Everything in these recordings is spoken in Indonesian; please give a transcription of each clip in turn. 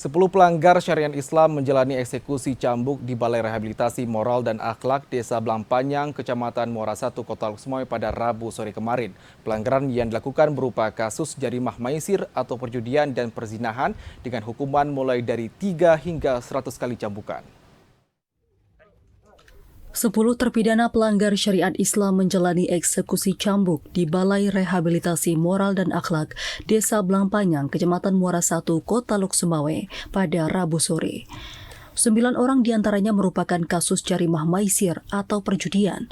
10 pelanggar syariat Islam menjalani eksekusi cambuk di Balai Rehabilitasi Moral dan Akhlak Desa Blangpanyang, Kecamatan Muara 1, Kota Luksemoi pada Rabu sore kemarin. Pelanggaran yang dilakukan berupa kasus jarimah maisir atau perjudian dan perzinahan dengan hukuman mulai dari 3 hingga 100 kali cambukan. 10 terpidana pelanggar syariat Islam menjalani eksekusi cambuk di Balai Rehabilitasi Moral dan Akhlak Desa Blangpanyang, Kecamatan Muara 1, Kota Luksemoi pada Rabu sore. 9 orang diantaranya merupakan kasus jarimah maisir atau perjudian.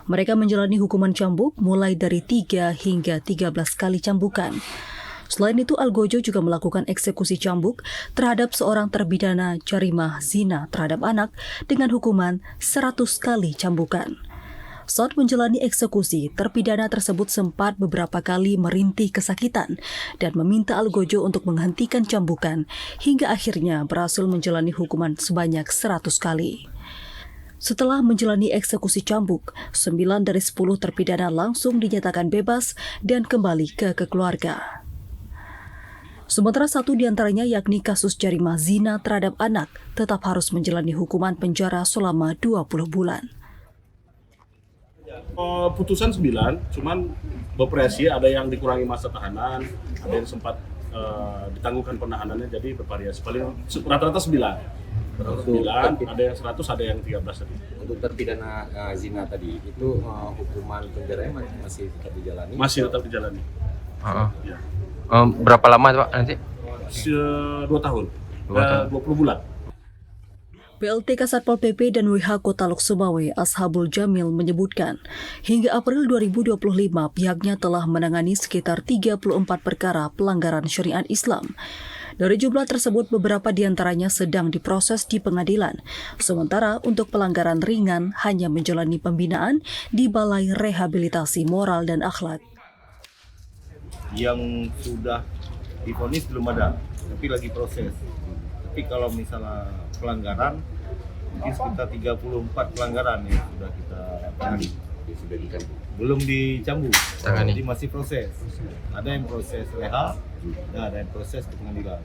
Mereka menjalani hukuman cambuk mulai dari 3 hingga 13 kali cambukan. Selain itu, Algojo juga melakukan eksekusi cambuk terhadap seorang terpidana jarimah zina terhadap anak dengan hukuman 100 kali cambukan. Saat menjalani eksekusi, terpidana tersebut sempat beberapa kali merintih kesakitan dan meminta Algojo untuk menghentikan cambukan hingga akhirnya berhasil menjalani hukuman sebanyak 100 kali. Setelah menjalani eksekusi cambuk, 9 dari 10 terpidana langsung dinyatakan bebas dan kembali ke keluarga. Sementara 1 diantaranya yakni kasus jarimah zina terhadap anak tetap harus menjalani hukuman penjara selama 20 bulan. Putusan 9, cuman beberapa ada yang dikurangi masa tahanan, ada yang sempat ditangguhkan penahanannya, jadi bervariasi. Paling rata-rata 9. Ada yang 100, ada yang 13 tadi. Untuk terpidana zina tadi, itu hukuman penjaranya masih tetap dijalani? Masih tetap dijalani. Ya. Berapa lama Pak nanti? 2 tahun, 20 bulan. PLT Kasatpol PP dan WH Kota Luksemoi Ashabul Jamil menyebutkan, hingga April 2025 pihaknya telah menangani sekitar 34 perkara pelanggaran syariat Islam. Dari jumlah tersebut, beberapa diantaranya sedang diproses di pengadilan. Sementara untuk pelanggaran ringan hanya menjalani pembinaan di Balai Rehabilitasi Moral dan Akhlak. Yang sudah divonis belum ada, tapi lagi proses. Tapi kalau misalnya pelanggaran, mungkin sekitar 34 pelanggaran yang sudah kita tangani. Sudah dicambuk? Belum dicambuk, Tangani. jadi masih proses. Ada yang proses reha, ada yang proses ke pengadilan.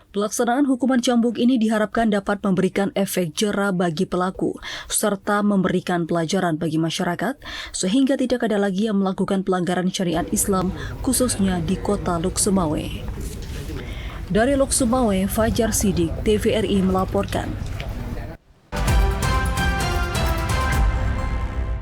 Pelaksanaan hukuman cambuk ini diharapkan dapat memberikan efek jera bagi pelaku, serta memberikan pelajaran bagi masyarakat, sehingga tidak ada lagi yang melakukan pelanggaran syariat Islam, khususnya di Kota Luksemoi. Dari Luksemoi, Fajar Sidik, TVRI melaporkan.